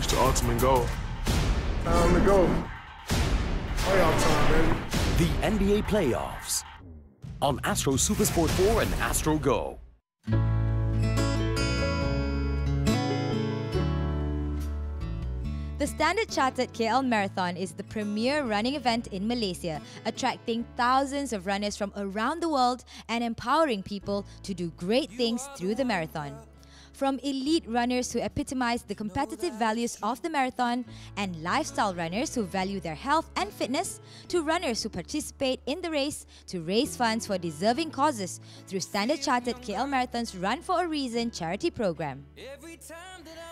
reach the ultimate goal. Time to go. Playoff time, baby. The NBA playoffs on Astro Supersport 4 and Astro Go. The Standard Chartered KL Marathon is the premier running event in Malaysia, attracting thousands of runners from around the world and empowering people to do great things through the marathon. From elite runners who epitomize the competitive values of the marathon and lifestyle runners who value their health and fitness, to runners who participate in the race to raise funds for deserving causes through Standard Chartered KL Marathon's Run for a Reason charity program.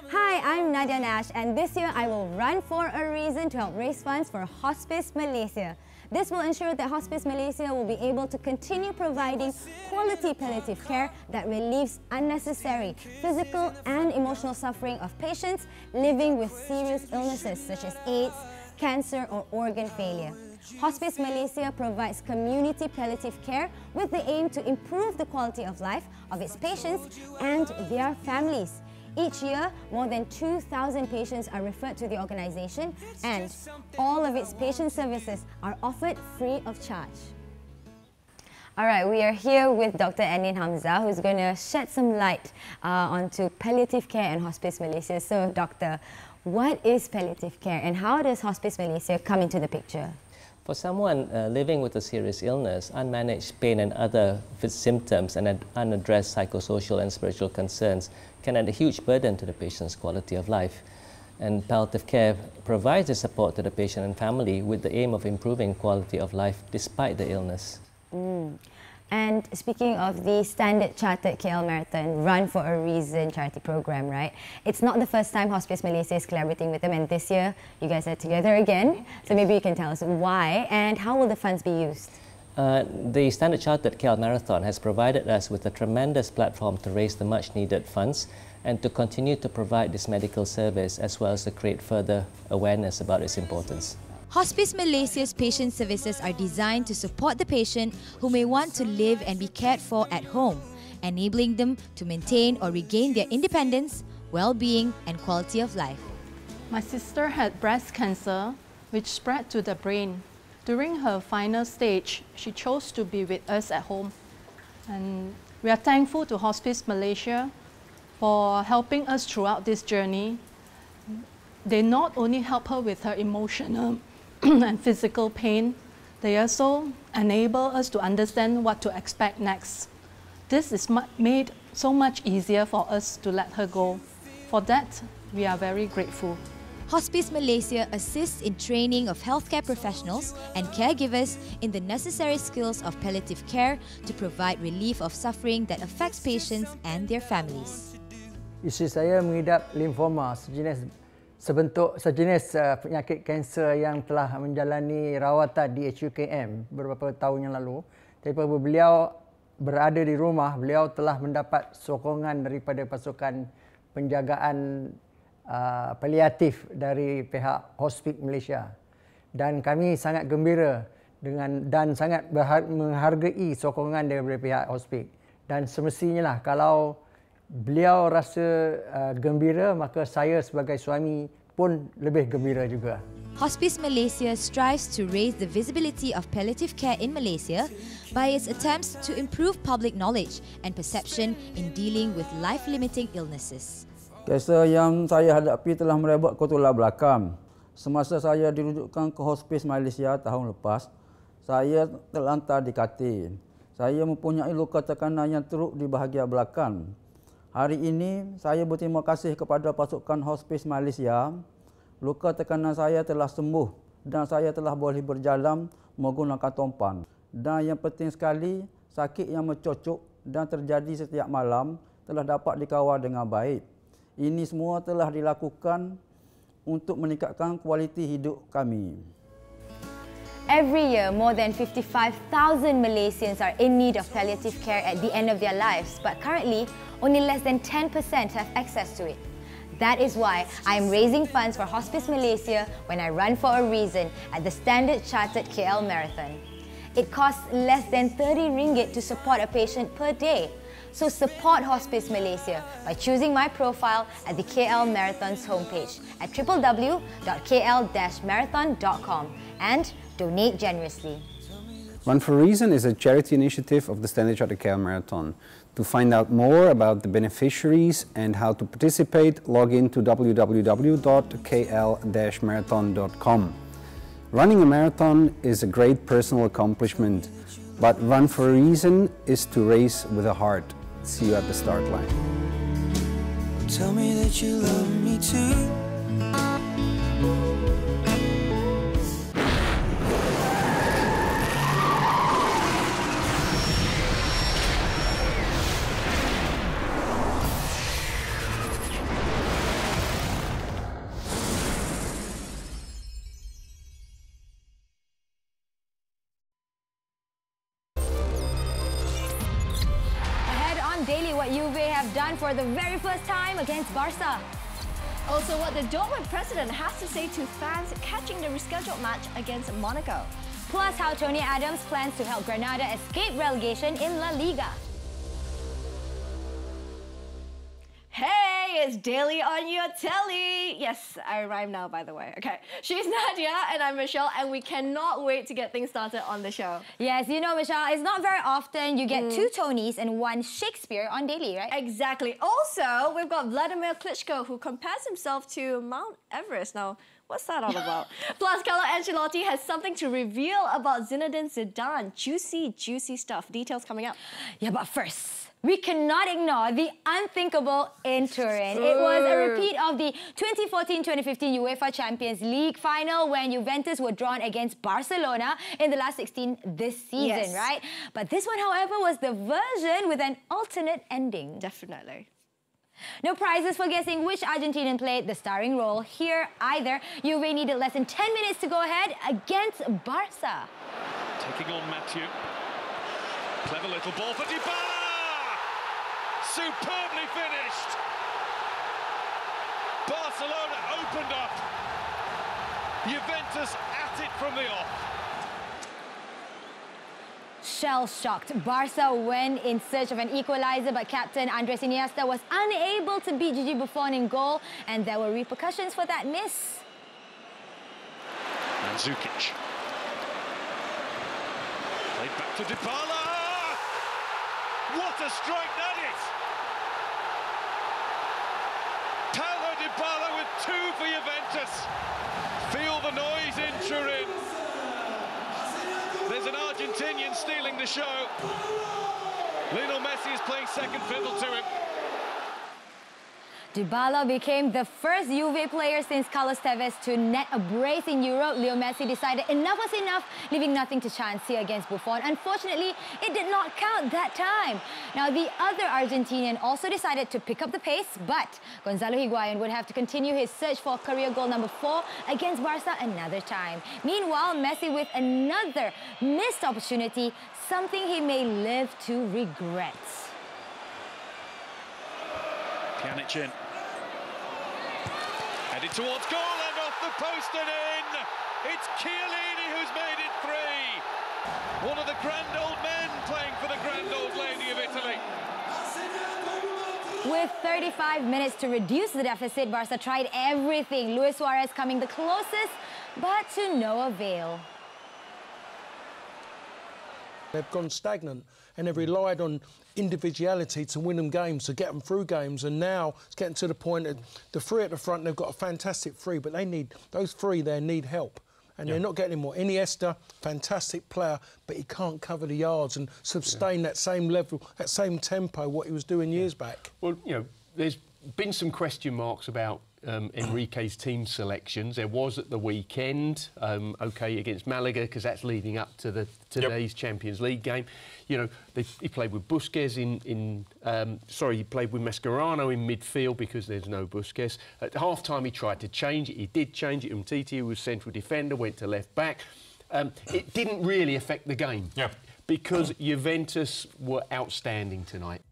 Hi, I'm Nadia Nash, and this year I will run for a reason to help raise funds for Hospice Malaysia. This will ensure that Hospice Malaysia will be able to continue providing quality palliative care that relieves unnecessary physical and emotional suffering of patients living with serious illnesses such as AIDS, cancer or organ failure. Hospice Malaysia provides community palliative care with the aim to improve the quality of life of its patients and their families. Each year, more than 2,000 patients are referred to the organisation, and all of its patient services are offered free of charge. All right, we are here with Dr. Anin Hamzah, who's going to shed some light onto palliative care and Hospice Malaysia. So, Doctor, what is palliative care and how does Hospice Malaysia come into the picture? For someone living with a serious illness, unmanaged pain and other symptoms and unaddressed psychosocial and spiritual concerns can add a huge burden to the patient's quality of life. And palliative care provides the support to the patient and family with the aim of improving quality of life despite the illness. And speaking of the Standard Chartered KL Marathon Run for a Reason charity program, right? It's not the first time Hospice Malaysia is collaborating with them, and this year you guys are together again. So maybe you can tell us why and how will the funds be used? The Standard Chartered KL Marathon has provided us with a tremendous platform to raise the much needed funds and to continue to provide this medical service as well as to create further awareness about its importance. Hospice Malaysia's patient services are designed to support the patient who may want to live and be cared for at home, enabling them to maintain or regain their independence, well-being and quality of life. My sister had breast cancer, which spread to the brain. During her final stage, she chose to be with us at home. And we are thankful to Hospice Malaysia for helping us throughout this journey. They not only help her with her emotional and physical pain, they also enable us to understand what to expect next. This is made so much easier for us to let her go. For that, we are very grateful. Hospice Malaysia assists in training of healthcare professionals and caregivers in the necessary skills of palliative care to provide relief of suffering that affects patients and their families. Isteri saya mengidap limfoma, sejenis penyakit kanser yang telah menjalani rawatan di HUKM beberapa tahun yang lalu. Tapi apabila beliau berada di rumah, beliau telah mendapat sokongan daripada pasukan penjagaan paliatif dari pihak Hospice Malaysia. Dan kami sangat gembira dan sangat menghargai sokongan daripada pihak Hospice. Dan semestinya lah kalau beliau rasa gembira, maka saya sebagai suami pun lebih gembira juga. Hospice Malaysia strives to raise the visibility of palliative care in Malaysia by its attempts to improve public knowledge and perception in dealing with life-limiting illnesses. Kanser yang saya hadapi telah merebak ke tulang belakang. Semasa saya dirujukkan ke Hospice Malaysia tahun lepas, saya terlantar di katil. Saya mempunyai luka tekanan yang teruk di bahagian belakang. Hari ini, saya berterima kasih kepada pasukan Hospice Malaysia. Luka tekanan saya telah sembuh dan saya telah boleh berjalan menggunakan tompan. Dan yang penting sekali, sakit yang mencocok dan terjadi setiap malam telah dapat dikawal dengan baik. Ini semua telah dilakukan untuk meningkatkan kualiti hidup kami. Every year, more than 55,000 Malaysians are in need of palliative care at the end of their lives, but currently, only less than 10% have access to it. That is why I am raising funds for Hospice Malaysia when I run for a reason at the Standard Chartered KL Marathon. It costs less than 30 ringgit to support a patient per day. So support Hospice Malaysia by choosing my profile at the KL Marathon's homepage at www.kl-marathon.com and donate generously. Run for a Reason is a charity initiative of the Standard Chartered KL Marathon. To find out more about the beneficiaries and how to participate, log in to www.kl-marathon.com. Running a marathon is a great personal accomplishment, but Run for a Reason is to race with a heart. See you at the start line. Tell me that you love me too. Daily, what Juve have done for the very first time against Barca. Also, what the Dortmund president has to say to fans catching the rescheduled match against Monaco. Plus, how Tony Adams plans to help Granada escape relegation in La Liga. Hey, it's Daily on your telly. Yes, I rhyme now, by the way. Okay, she's Nadia and I'm Michelle, and we cannot wait to get things started on the show. Yes, you know, Michelle, it's not very often you get 2 Tonys and 1 Shakespeare on Daily, right? Exactly. Also, we've got Vladimir Klitschko, who compares himself to Mount Everest. Now, what's that all about? Plus, Carlo Ancelotti has something to reveal about Zinedine Zidane. Juicy, juicy stuff. Details coming up. Yeah, but first, we cannot ignore the unthinkable in Turin. It was a repeat of the 2014-2015 UEFA Champions League final when Juventus were drawn against Barcelona in the last 16 this season, right? But this one, however, was the version with an alternate ending. Definitely. No prizes for guessing which Argentinian played the starring role here either. Juve needed less than 10 minutes to go ahead against Barca. Taking on Mathieu. Clever little ball for Dybala! Superbly finished! Barcelona opened up. Juventus at it from the off. Shell-shocked, Barca went in search of an equaliser, but captain Andres Iniesta was unable to beat Gigi Buffon in goal, and there were repercussions for that miss. Mandzukic. Played back to Dybala! What a strike that is! Paulo Dybala with 2 for Juventus. Feel the noise in Turin. There's an Argentinian stealing the show. Lionel Messi is playing second fiddle to him. Dybala became the first Juve player since Carlos Tevez to net a brace in Europe. Leo Messi decided enough was enough, leaving nothing to chance here against Buffon. Unfortunately, it did not count that time. Now, the other Argentinian also decided to pick up the pace, but Gonzalo Higuain would have to continue his search for career goal number 4 against Barca another time. Meanwhile, Messi with another missed opportunity, something he may live to regret. Pjanic in. Headed towards goal and off the post and in. It's Chiellini who's made it 3. One of the grand old men playing for the grand old lady of Italy. With 35 minutes to reduce the deficit, Barca tried everything. Luis Suarez coming the closest, but to no avail. They've gone stagnant and they've relied on individuality to win them games, to get them through games, and now it's getting to the point that the 3 at the front, they've got a fantastic 3, but they need, those 3 there need help. And they're not getting any more. Iniesta, fantastic player, but he can't cover the yards and sustain that same level, that same tempo, what he was doing years back. Well, you know, there's been some question marks about Enrique's team selections. There was at the weekend, OK, against Malaga, because that's leading up to today's Champions League game. You know, he played with Busquets he played with Mascherano in midfield because there's no Busquets. At half-time, he tried to change it. He did change it. Umtiti, who was central defender, went to left-back. It didn't really affect the game because Juventus were outstanding tonight.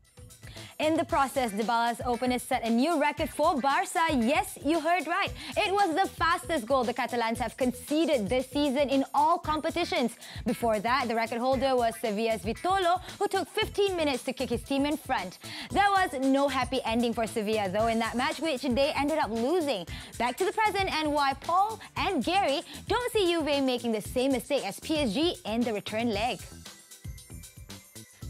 In the process, Dybala's openness set a new record for Barca. Yes, you heard right. It was the fastest goal the Catalans have conceded this season in all competitions. Before that, the record holder was Sevilla's Vitolo, who took 15 minutes to kick his team in front. There was no happy ending for Sevilla, though, in that match, which they ended up losing. Back to the present and why Paul and Gary don't see Juve making the same mistake as PSG in the return leg.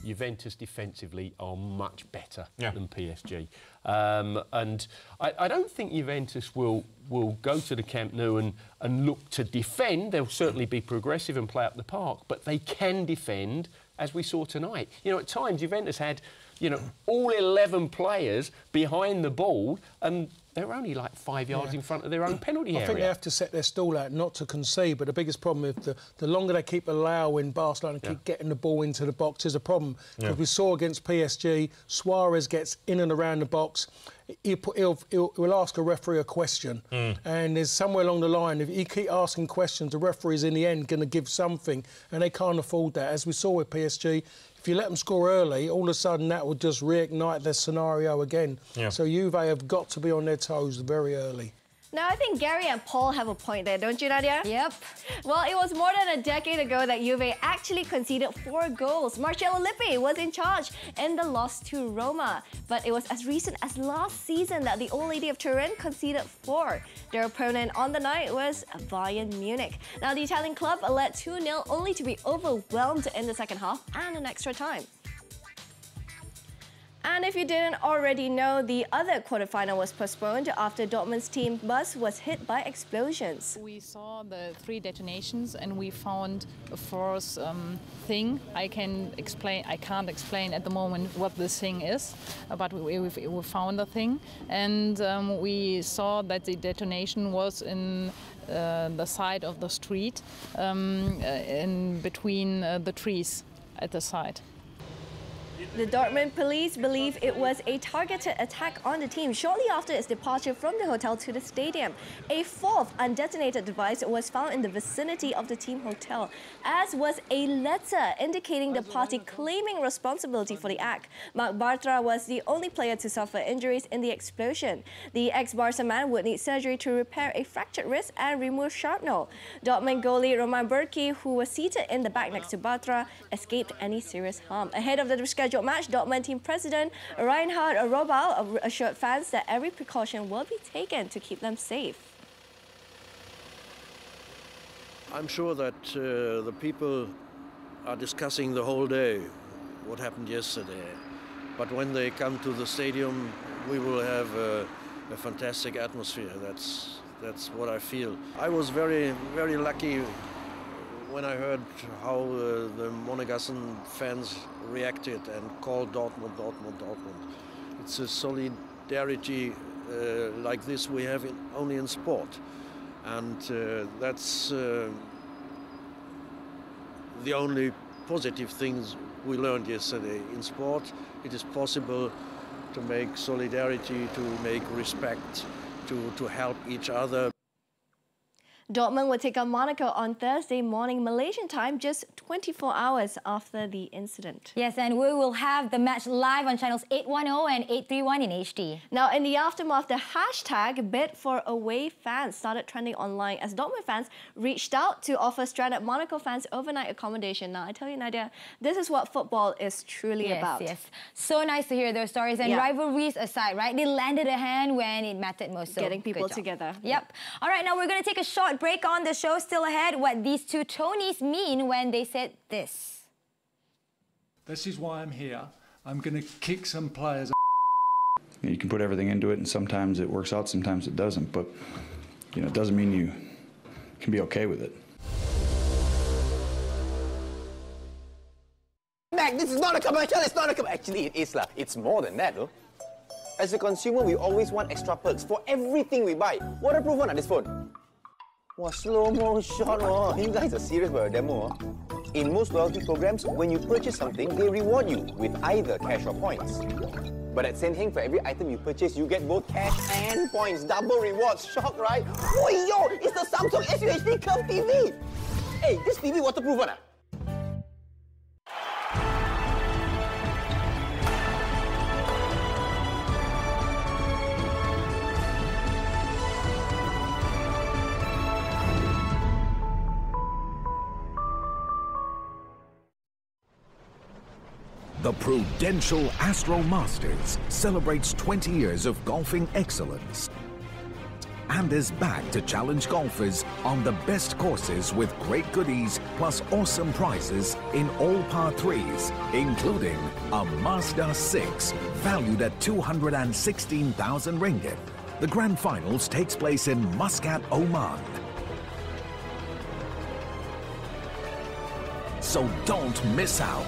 Juventus defensively are much better than PSG. And I don't think Juventus will go to the Camp Nou and look to defend. They'll certainly be progressive and play up the park, but they can defend, as we saw tonight. You know, at times Juventus had, you know, all 11 players behind the ball, and they were only like 5 yards in front of their own penalty area. I think they have to set their stall out not to concede, but the biggest problem is the longer they keep allowing Barcelona to keep getting the ball into the box is a problem. Because we saw against PSG, Suarez gets in and around the box. He'll ask a referee a question, and there's somewhere along the line, if you keep asking questions, the referee's in the end going to give something, and they can't afford that. As we saw with PSG, if you let them score early, all of a sudden that will just reignite the scenario again. So Juve have got to be on their toes very early. Now, I think Gary and Paul have a point there, don't you, Nadia? Yep. Well, it was more than a decade ago that Juve actually conceded 4 goals. Marcello Lippi was in charge in the loss to Roma. But it was as recent as last season that the Old Lady of Turin conceded 4. Their opponent on the night was Bayern Munich. Now, the Italian club led 2-0 only to be overwhelmed in the second half and in extra time. And if you didn't already know, the other quarterfinal was postponed after Dortmund's team bus was hit by explosions. We saw the 3 detonations and we found a 4th thing. I can't explain at the moment what this thing is, but we found a thing. And we saw that the detonation was in the side of the street, in between the trees at the side. The Dortmund police believe it was a targeted attack on the team shortly after its departure from the hotel to the stadium. A 4th undetonated device was found in the vicinity of the team hotel, as was a letter indicating the party claiming responsibility for the act. Marc Bartra was the only player to suffer injuries in the explosion. The ex-Barca man would need surgery to repair a fractured wrist and remove shrapnel. Dortmund goalie Roman Bürki, who was seated in the back next to Bartra, escaped any serious harm. Ahead of the rescheduled match, Dortmund team president Reinhard Robau assured fans that every precaution will be taken to keep them safe. I'm sure that the people are discussing the whole day what happened yesterday. But when they come to the stadium, we will have a fantastic atmosphere. That's what I feel. I was very, very lucky when I heard how the Monegassen fans reacted and called Dortmund, Dortmund, Dortmund. It's a solidarity like this we have only in sport. And that's the only positive things we learned yesterday. In sport, it is possible to make solidarity, to make respect, to help each other. Dortmund will take on Monaco on Thursday morning Malaysian time, just 24 hours after the incident. Yes, and we will have the match live on channels 810 and 831 in HD. Now, in the aftermath, the hashtag bid for away fans started trending online as Dortmund fans reached out to offer stranded Monaco fans overnight accommodation. Now, I tell you, Nadia, this is what football is truly about. Yes, so nice to hear those stories. And rivalries aside, right? They landed a hand when it mattered most. So getting people together. Yep. All right, now we're going to take a short break on the show. Still ahead, what these 2 Tonys mean when they said this. This is why I'm here. I'm going to kick some players. You can put everything into it, and sometimes it works out, sometimes it doesn't. But you know, it doesn't mean you can be okay with it. Mac, this is not a commercial. It's not a commercial. Actually, it is lah. It's more than that, though. As a consumer, we always want extra perks for everything we buy. Waterproof one on this phone. Wow, slow-mo shot. Wow. You guys are serious about a demo. In most loyalty programs, when you purchase something, they reward you with either cash or points. But at Senheng, for every item you purchase, you get both cash and points. Double rewards. Shock, right? Oh, yo! It's the Samsung SUHD Curve TV! Hey, this TV waterproof one, ah? The Prudential Astro Masters celebrates 20 years of golfing excellence and is back to challenge golfers on the best courses with great goodies plus awesome prizes in all par 3s, including a Mazda 6 valued at 216,000 ringgit. The Grand Finals takes place in Muscat, Oman. So don't miss out.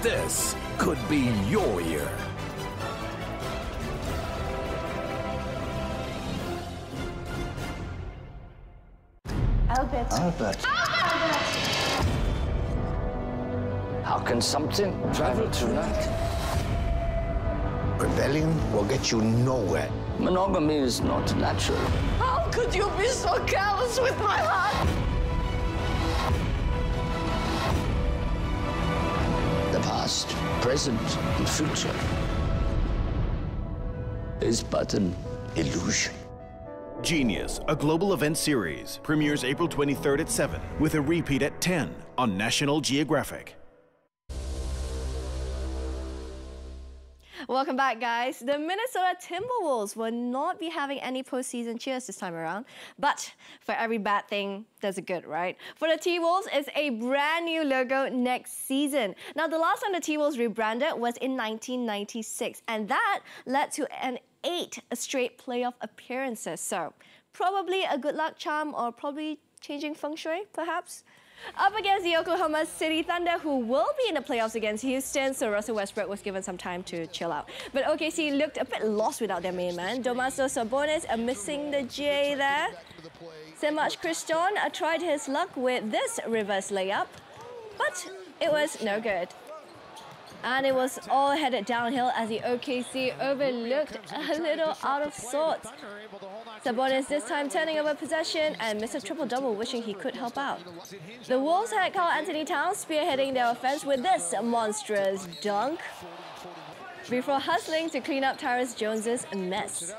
This could be your year. Albert. How can something travel tonight? Rebellion will get you nowhere. Monogamy is not natural. How could you be so callous with my heart? The past, present, and future is but an illusion. Genius, a global event series, premieres April 23rd at 7, with a repeat at 10 on National Geographic. Welcome back, guys. The Minnesota Timberwolves will not be having any postseason cheers this time around, but for every bad thing, there's a good, right? For the T-Wolves, it's a brand new logo next season. Now, the last time the T-Wolves rebranded was in 1996, and that led to an 8 straight playoff appearances. So, probably a good luck charm, or probably changing feng shui, perhaps? Up against the Oklahoma City Thunder, who will be in the playoffs against Houston, so Russell Westbrook was given some time to chill out. But OKC looked a bit lost without their main man. Domantas Sabonis missing the J there. Semach Christon tried his luck with this reverse layup, but it was no good. And it was all headed downhill as the OKC overlooked a little out of sorts. Sabonis this time turning over possession and missed a triple-double, wishing he could help out. The Wolves had Karl Anthony Towns spearheading their offense with this monstrous dunk before hustling to clean up Tyrus Jones's mess.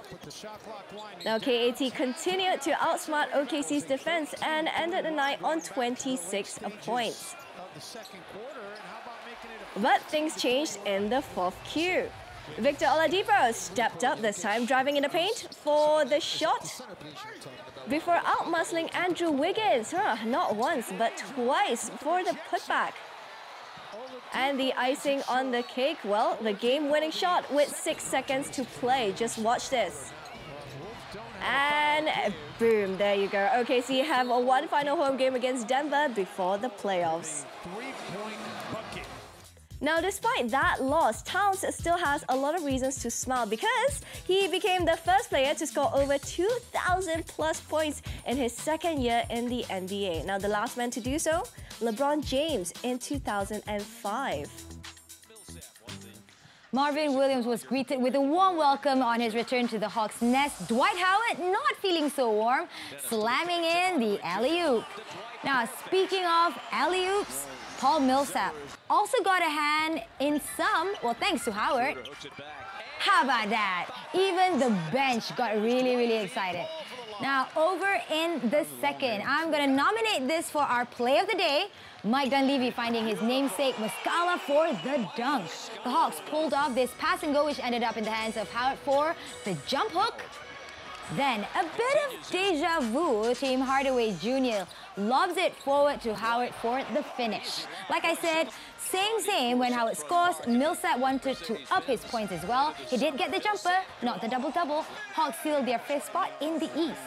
Now KAT continued to outsmart OKC's defense and ended the night on 26 points. But things changed in the 4th Q. Victor Oladipo stepped up this time, driving in the paint for the shot before out-muscling Andrew Wiggins, not once but twice for the putback. And the icing on the cake, well, the game-winning shot with 6 seconds to play. Just watch this. And boom, there you go. OKC have one final home game against Denver before the playoffs. Now, despite that loss, Towns still has a lot of reasons to smile because he became the first player to score over 2,000 plus points in his 2nd year in the NBA. Now, the last man to do so, LeBron James in 2005. Marvin Williams was greeted with a warm welcome on his return to the Hawks' nest. Dwight Howard not feeling so warm, slamming in the alley-oop. Now, speaking of alley-oops, Paul Millsap also got a hand in some, well, thanks to Howard. How about that? Even the bench got really, really excited. Now, over in the second, I'm going to nominate this for our play of the day. Mike Dunleavy finding his namesake Muscala for the dunk. The Hawks pulled off this pass and go, which ended up in the hands of Howard for the jump hook. Then, a bit of deja vu, Tim Hardaway Jr. lobs it forward to Howard for the finish. Like I said, same when Howard scores, Millsap wanted to up his points as well. He did get the jumper, not the double-double. Hawks sealed their 5th spot in the East.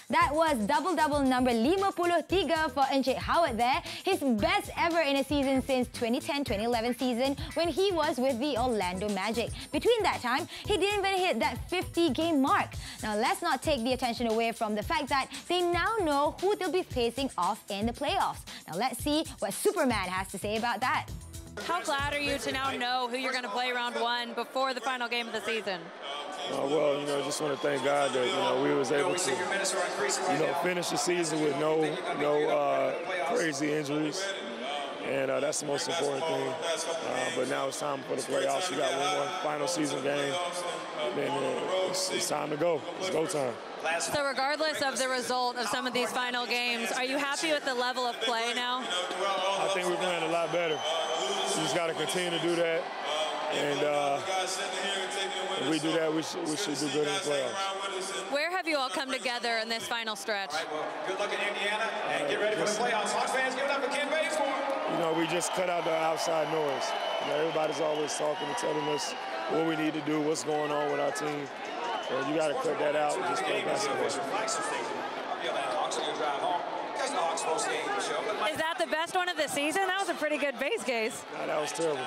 That was double-double number 53 for Encik Howard there. His best ever in a season since 2010-2011 season when he was with the Orlando Magic. Between that time, he didn't even hit that 50-game mark. Now, let's not take the attention away from the fact that they now know who they'll be facing off in the playoffs. Now, let's see what Superman has to say about that. How glad are you to now know who you're going to play round 1 before the final game of the season? Well, just want to thank God that, we was able to, finish the season with no crazy injuries. And that's the most important thing. But now it's time for the playoffs. We got one more final season game. And it's time to go. It's go time. So regardless of the result of some of these final games, are you happy with the level of play now? I think we're playing a lot better. just got to continue to do that. And if we do that, we should do good in the playoffs. Where have you all come together in this final stretch? Good luck in Indiana, and get ready for the playoffs. Hawks fans, give it up for Ken Bazemore. You know, we just cut out the outside noise. You know, everybody's always talking and telling us what we need to do, what's going on with our team. So you got to cut that out and just play basketball. Is that the best one of the season? That was a pretty good base case. No, that was terrible.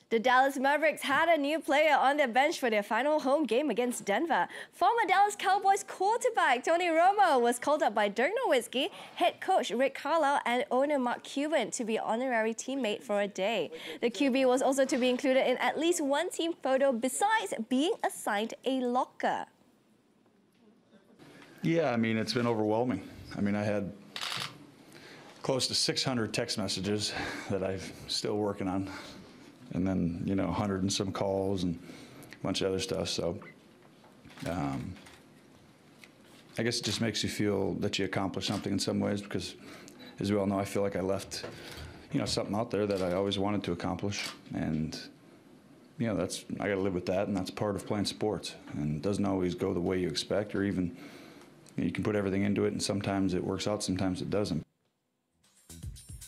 The Dallas Mavericks had a new player on their bench for their final home game against Denver. Former Dallas Cowboys quarterback Tony Romo was called up by Dirk Nowitzki, head coach Rick Carlisle, and owner Mark Cuban to be honorary teammate for a day. The QB was also to be included in at least one team photo besides being assigned a locker. Yeah, I mean, it's been overwhelming. I mean, I had close to 600 text messages that I'm still working on. And then, you know, 100 and some calls and a bunch of other stuff. So I guess it just makes you feel that you accomplished something in some ways because, as we all know, I feel like I left, you know, something out there that I always wanted to accomplish. And, you know, I got to live with that, and that's part of playing sports. And it doesn't always go the way you expect, or even you can put everything into it, and sometimes it works out, sometimes it doesn't.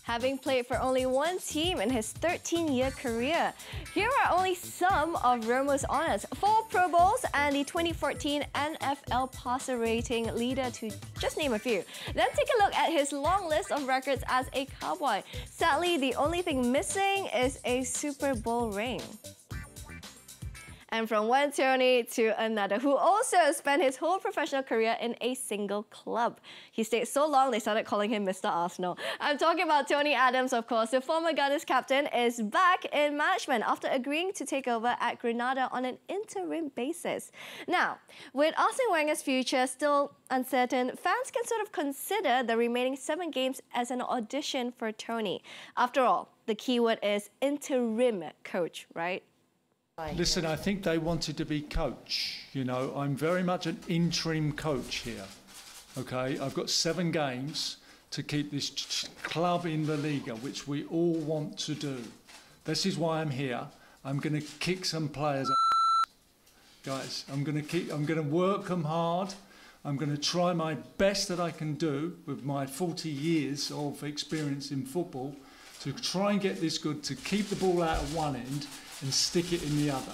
Having played for only one team in his 13-year career, here are only some of Romo's honors: 4 Pro Bowls and the 2014 NFL passer rating leader, to just name a few. Then take a look at his long list of records as a Cowboy. Sadly, the only thing missing is a Super Bowl ring. And from one Tony to another, who also spent his whole professional career in a single club. He stayed so long, they started calling him Mr. Arsenal. I'm talking about Tony Adams, of course. The former Gunners captain is back in management after agreeing to take over at Granada on an interim basis. Now, with Arsene Wenger's future still uncertain, fans can sort of consider the remaining 7 games as an audition for Tony. After all, the keyword is interim coach, right? Listen, I think they wanted to be coach. You know, I'm very much an interim coach here. Okay, I've got 7 games to keep this club in the Liga, which we all want to do. This is why I'm here. I'm going to kick some players, guys. I'm going to work them hard. I'm going to try my best that I can do with my 40 years of experience in football to try and get this good, to keep the ball out of one end and stick it in the other.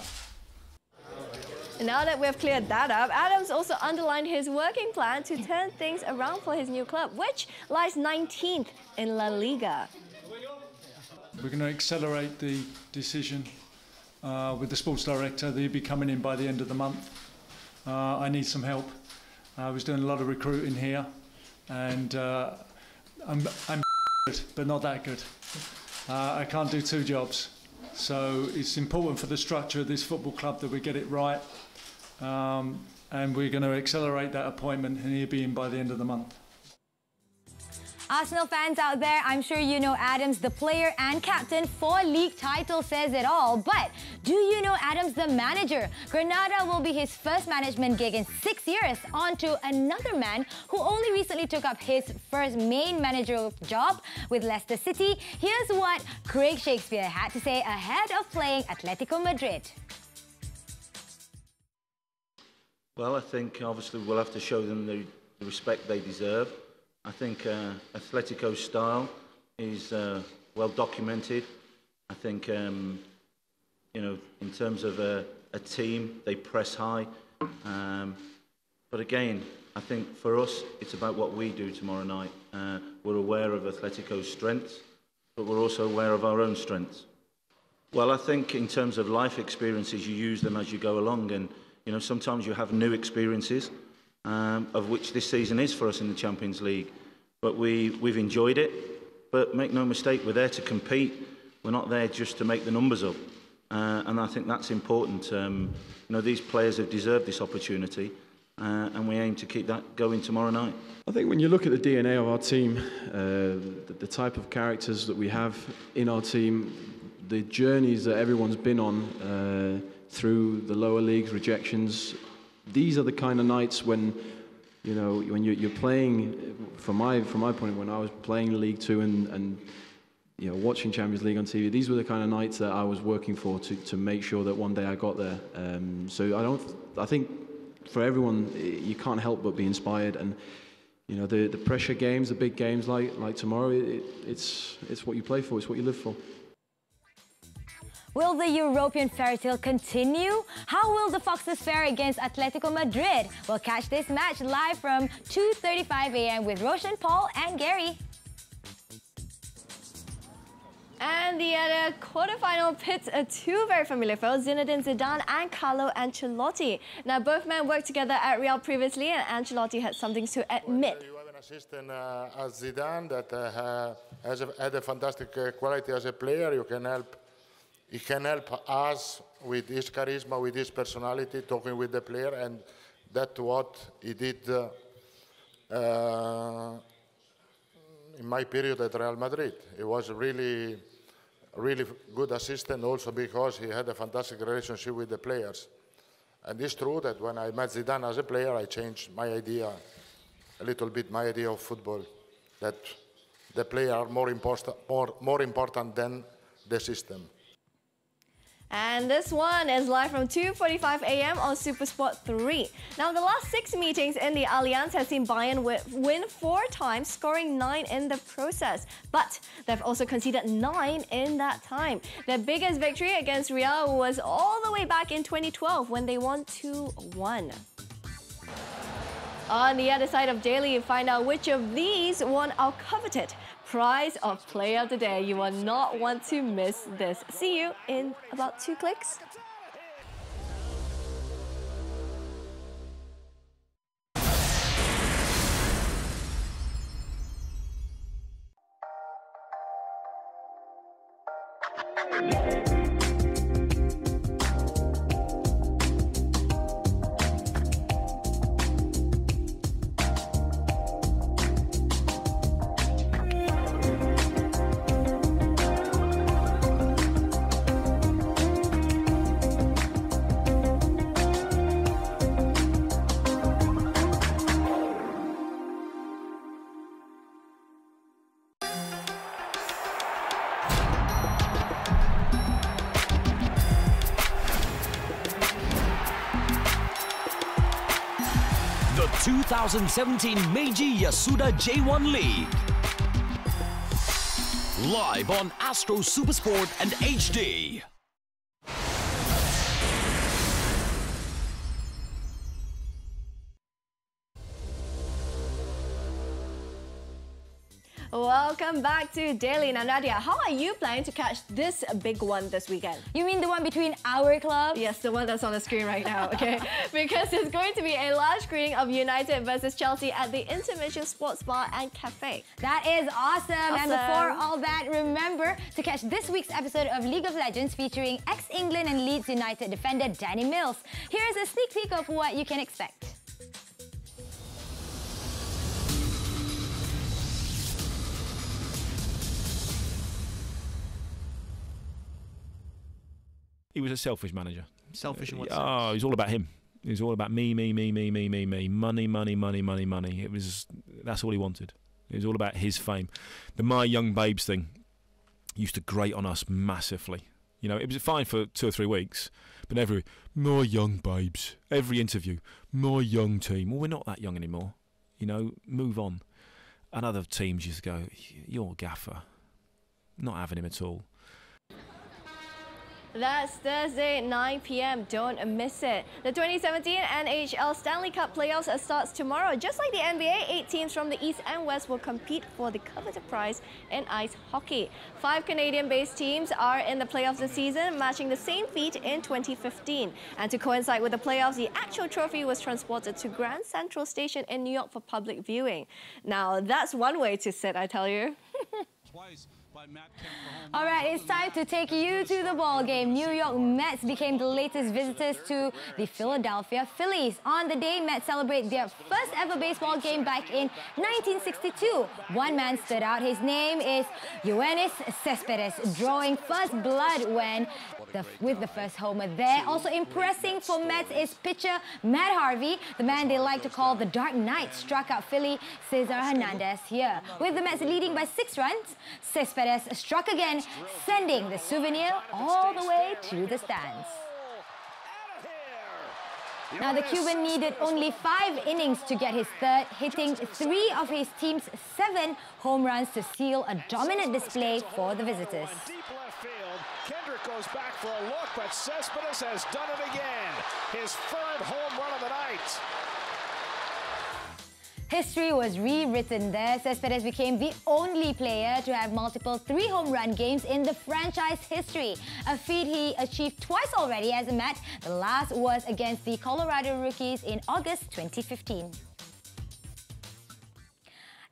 Now that we've cleared that up, Adams also underlined his working plan to turn things around for his new club, which lies 19th in La Liga. We're going to accelerate the decision with the sports director. They'll be coming in by the end of the month. I need some help. I was doing a lot of recruiting here, and I'm good, but not that good. I can't do 2 jobs. So it's important for the structure of this football club that we get it right. And we're going to accelerate that appointment, and he'll be in by the end of the month. Arsenal fans out there, I'm sure you know Adams, the player and captain. 4 league titles says it all. But do you know Adams, the manager? Granada will be his first management gig in 6 years. On to another man who only recently took up his first main managerial job with Leicester City. Here's what Craig Shakespeare had to say ahead of playing Atletico Madrid. Well, I think obviously we'll have to show them the respect they deserve. I think Atletico's style is well documented. I think, you know, in terms of a team, they press high. But again, I think for us, it's about what we do tomorrow night. We're aware of Atletico's strengths, but we're also aware of our own strengths. Well, I think in terms of life experiences, you use them as you go along. And, you know, sometimes you have new experiences. Of which this season is for us in the Champions League. But we've enjoyed it. But make no mistake, we're there to compete. We're not there just to make the numbers up. And I think that's important. You know, these players have deserved this opportunity, and we aim to keep that going tomorrow night. I think when you look at the DNA of our team, the type of characters that we have in our team, the journeys that everyone's been on through the lower leagues, rejections, these are the kind of nights when, you know, when you're playing. From my point, when I was playing League Two and you know, watching Champions League on TV, these were the kind of nights that I was working for to make sure that one day I got there. So I think for everyone, you can't help but be inspired. And you know, the pressure games, the big games like tomorrow, it's what you play for, it's what you live for. Will the European fairy tale continue? How will the Foxes fare against Atletico Madrid? We'll catch this match live from 2:35 a.m. with Roshan, Paul and Gary. And the other quarterfinal pits two very familiar foes, Zinedine Zidane and Carlo Ancelotti. Now, both men worked together at Real previously, and Ancelotti had something to admit. You have an assistant as Zidane that had a fantastic quality as a player. He can help us with his charisma, with his personality, talking with the player, and that's what he did in my period at Real Madrid. He was really good assistant also because he had a fantastic relationship with the players. And it's true that when I met Zidane as a player, I changed my idea, a little bit my idea of football, that the player are more important than the system. And this one is live from 2:45 a.m. on SuperSport 3. Now, the last 6 meetings in the Allianz has seen Bayern win 4 times, scoring 9 in the process. But they've also conceded 9 in that time. Their biggest victory against Real was all the way back in 2012 when they won 2-1. On the other side of Daily, you find out which of these won our coveted prize of Player of the Day. You will not want to miss this. See you in about 2 clicks. The 2017 Meiji Yasuda J1 League. Live on Astro Supersport and HD. Welcome back to Daily. Now, Nadia, how are you planning to catch this big one this weekend? You mean the one between our club? Yes, the one that's on the screen right now, okay? Because it's going to be a live screening of United versus Chelsea at the Intermission Sports Bar and Cafe. That is awesome. And before all that, remember to catch this week's episode of League of Legends featuring ex-England and Leeds United defender Danny Mills. Here's a sneak peek of what you can expect. He was a selfish manager. Selfish in what sense? Oh, it was all about him. It was all about me. Money. That's all he wanted. It was all about his fame. The My Young Babes thing used to grate on us massively. You know, it was fine for 2 or 3 weeks, but My Young Babes, every interview, my young team. Well, we're not that young anymore. You know, move on. And other teams used to go, you're gaffer. Not having him at all. That's Thursday, 9 p.m. Don't miss it. The 2017 NHL Stanley Cup playoffs starts tomorrow. Just like the NBA, 8 teams from the East and West will compete for the coveted prize in ice hockey. 5 Canadian-based teams are in the playoffs this season, matching the same feat in 2015. And to coincide with the playoffs, the actual trophy was transported to Grand Central Station in New York for public viewing. Now, that's one way to sit, I tell you. All right, it's time to take you to the ball game. New York Mets became the latest visitors to the Philadelphia Phillies. On the day, Mets celebrate their first ever baseball game back in 1962. One man stood out. His name is Yoenis Cespedes, drawing first blood with the first homer there. Also impressing for Mets is pitcher Matt Harvey, the man they like to call the Dark Knight, struck out Philly Cesar Hernandez here. With the Mets leading by 6 runs, Cespedes Cespedes struck again, sending the souvenir all the way to the stands. Now, the Cuban needed only 5 innings to get his third, hitting 3 of his team's 7 home runs to seal a dominant display for the visitors. Deep left field. Kendrick goes back for a look, but Cespedes has done it again. His 3rd home run of the night. History was rewritten there. Cespedes became the only player to have multiple 3 home run games in the franchise history, a feat he achieved twice already as a Met. The last was against the Colorado Rockies in August 2015.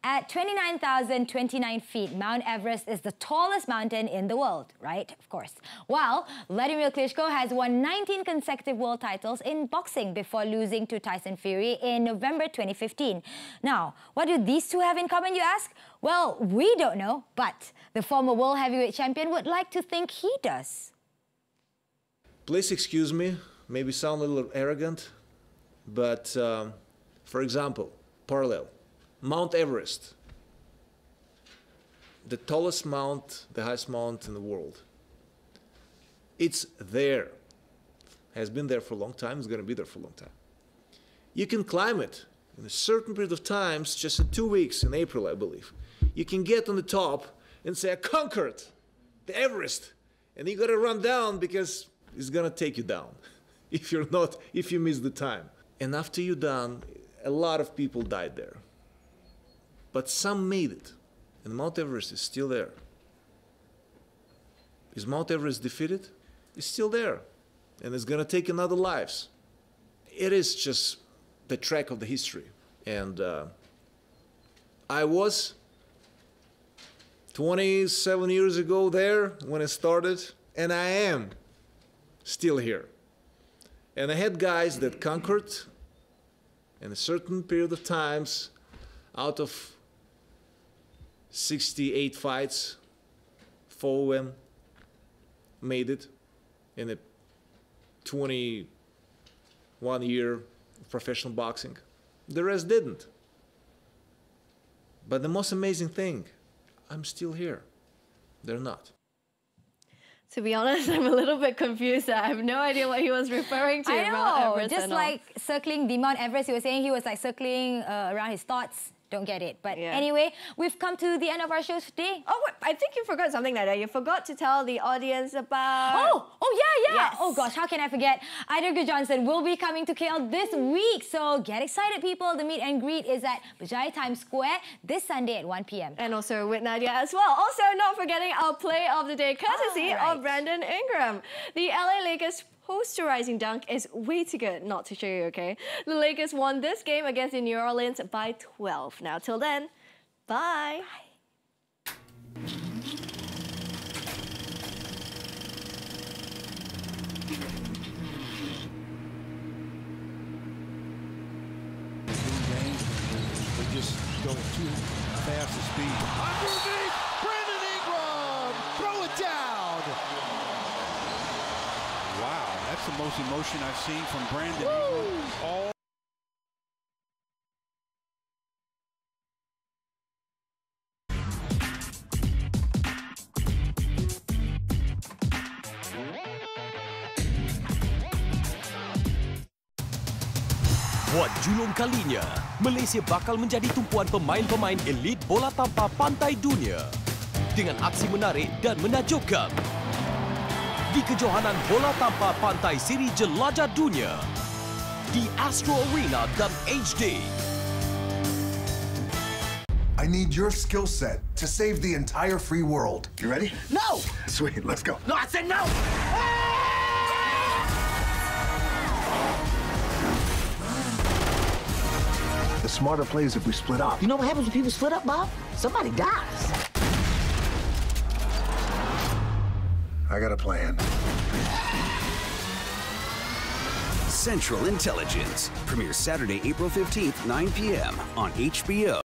At 29,029 feet, Mount Everest is the tallest mountain in the world, right? Of course. While Vladimir Klitschko has won 19 consecutive world titles in boxing before losing to Tyson Fury in November 2015. Now, what do these two have in common, you ask? Well, we don't know, but the former world heavyweight champion would like to think he does. Please excuse me, maybe sound a little arrogant, but for example, parallel. Mount Everest, the tallest mount, the highest mount in the world. It's there, has been there for a long time, it's going to be there for a long time. You can climb it in a certain period of times, just in 2 weeks, in April, I believe. You can get on the top and say, I conquered the Everest. And you got to run down because it's going to take you down if you miss the time. And after you're done, a lot of people died there. But some made it, and Mount Everest is still there. Is Mount Everest defeated? It's still there, and it's gonna take another lives. It is just the track of the history. And I was 27 years ago there when it started, and I am still here. And I had guys that conquered in a certain period of times. Out of 68 fights, 4 of them made it in a 21-year professional boxing. The rest didn't. But the most amazing thing, I'm still here. They're not. To be honest, I'm a little bit confused. I have no idea what he was referring to. I know, Mount Everest just like circling the Mount Everest, he was saying he was like circling around his thoughts. Don't get it. But anyway, we've come to the end of our show today. Oh, wait, I think you forgot something, Nadia. You forgot to tell the audience about... Oh, yeah. Yes. Oh gosh, how can I forget? Idaho Johnson will be coming to KL this week. So get excited, people. The meet and greet is at Berjaya Times Square this Sunday at 1 p.m. And also with Nadia as well. Also, not forgetting our play of the day, courtesy of Brandon Ingram. The LA Lakers posterizing dunk is way too good not to show you, okay? The Lakers won this game against the New Orleans by 12. Now, till then, bye. They just go too fast to speed. Underneath, Brandon Ingram! Throw it down! Wow, that's the most emotion I've seen from Brandon Ingram all. Buat julung kalinya, Malaysia bakal menjadi tumpuan pemain-pemain elit bola tampar pantai dunia dengan aksi menarik dan menakjubkan di kejohanan bola tampar pantai siri jelajah dunia di Astro Arena dan HD. I need your skill set to save the entire free world. You ready? No! Sweet, let's go. No, I said no! The smarter play is if we split up. You know what happens when people split up, Bob? Somebody dies. I got a plan. Central Intelligence premieres Saturday, April 15th, 9 p.m. on HBO.